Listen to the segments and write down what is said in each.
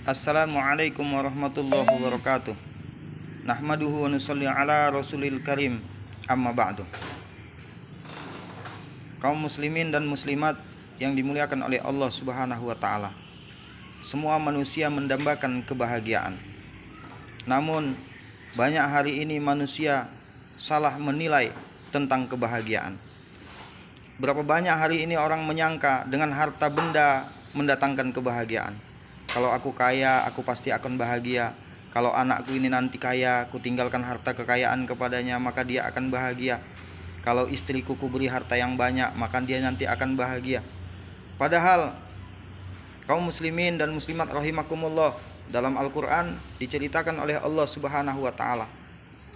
Assalamualaikum warahmatullahi wabarakatuh. Nahmaduhu wa nusalli ala rasulil karim. Amma ba'du. Kaum muslimin dan muslimat yang dimuliakan oleh Allah Subhanahu wa taala. Semua manusia mendambakan kebahagiaan. Namun banyak hari ini manusia salah menilai tentang kebahagiaan. Berapa banyak hari ini orang menyangka dengan harta benda mendatangkan kebahagiaan. Kalau aku kaya, aku pasti akan bahagia. Kalau anakku ini nanti kaya, aku tinggalkan harta kekayaan kepadanya, maka dia akan bahagia. Kalau istriku ku beri harta yang banyak, maka dia nanti akan bahagia. Padahal kaum muslimin dan muslimat rahimakumullah, dalam Al-Quran diceritakan oleh Allah Subhanahu wa ta'ala,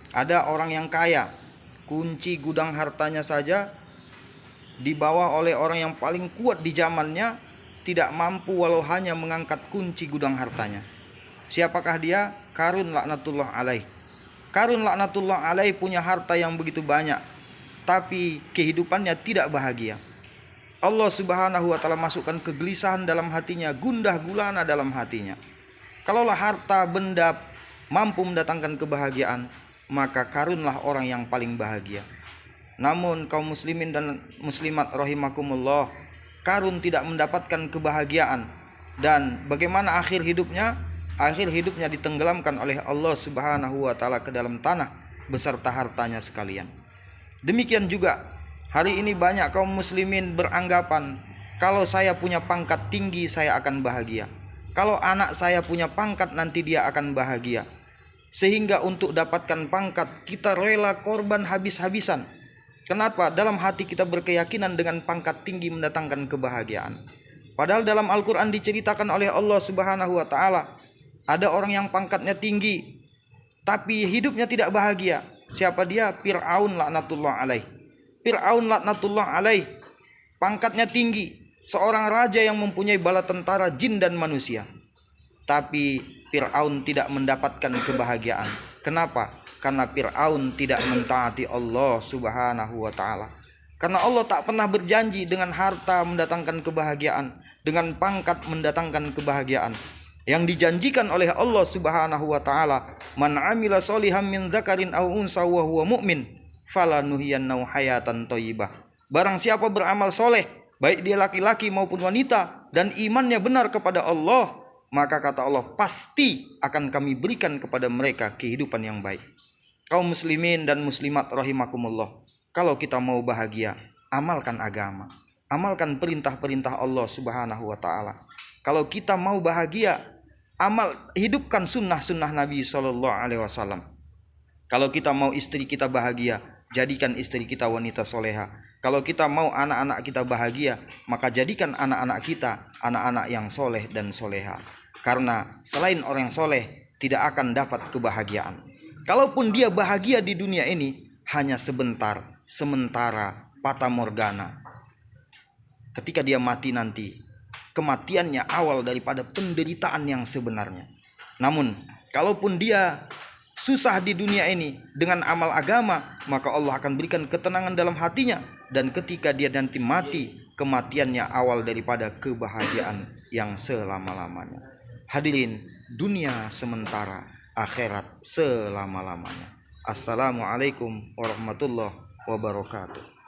ada orang yang kaya, kunci gudang hartanya saja dibawa oleh orang yang paling kuat di zamannya, tidak mampu walau hanya mengangkat kunci gudang hartanya. Siapakah dia? Qarun laknatullah alaih. Qarun laknatullah alaih punya harta yang begitu banyak, tapi kehidupannya tidak bahagia. Allah Subhanahu wa ta'ala masukkan kegelisahan dalam hatinya, gundah gulana dalam hatinya. Kalaulah harta benda mampu mendatangkan kebahagiaan, maka Qarunlah orang yang paling bahagia. Namun kaum muslimin dan muslimat rahimakumullah, Qarun tidak mendapatkan kebahagiaan. Dan bagaimana akhir hidupnya? Akhir hidupnya ditenggelamkan oleh Allah Subhanahu wa ta'ala ke dalam tanah beserta hartanya sekalian. Demikian juga hari ini banyak kaum muslimin beranggapan, kalau saya punya pangkat tinggi saya akan bahagia. Kalau anak saya punya pangkat nanti dia akan bahagia. Sehingga untuk dapatkan pangkat kita rela korban habis-habisan. Kenapa? Dalam hati kita berkeyakinan dengan pangkat tinggi mendatangkan kebahagiaan. Padahal dalam Al-Quran diceritakan oleh Allah Subhanahu wa ta'ala, ada orang yang pangkatnya tinggi tapi hidupnya tidak bahagia. Siapa dia? Fir'aun laknatullah alaih. Fir'aun laknatullah alaih pangkatnya tinggi, seorang raja yang mempunyai bala tentara jin dan manusia. Tapi Fir'aun tidak mendapatkan kebahagiaan. Kenapa? Karena Fir'aun tidak mentaati Allah Subhanahu wa ta'ala. Karena Allah tak pernah berjanji dengan harta mendatangkan kebahagiaan, dengan pangkat mendatangkan kebahagiaan. Yang dijanjikan oleh Allah Subhanahu wa ta'ala, man amila sholihan min dzakarin aw unsa wa huwa mu'min falanuhyiyannahu hayatan thayyibah. Barang siapa beramal soleh, baik dia laki-laki maupun wanita, dan imannya benar kepada Allah, maka kata Allah, pasti akan kami berikan kepada mereka kehidupan yang baik. Kaum muslimin dan muslimat rahimakumullah, kalau kita mau bahagia, amalkan agama, amalkan perintah-perintah Allah Subhanahu wa ta'ala. Kalau kita mau bahagia, hidupkan sunnah-sunnah Nabi SAW. Kalau kita mau istri kita bahagia, jadikan istri kita wanita soleha. Kalau kita mau anak-anak kita bahagia, maka jadikan anak-anak kita anak-anak yang soleh dan soleha. Karena selain orang yang soleh tidak akan dapat kebahagiaan. Kalaupun dia bahagia di dunia ini, hanya sebentar, sementara, fata morgana. Ketika dia mati nanti, kematiannya awal daripada penderitaan yang sebenarnya. Namun, kalaupun dia susah di dunia ini dengan amal agama, maka Allah akan berikan ketenangan dalam hatinya. Dan ketika dia nanti mati, kematiannya awal daripada kebahagiaan yang selama-lamanya. Hadirin, dunia sementara, akhirat selama-lamanya. Assalamualaikum warahmatullahi wabarakatuh.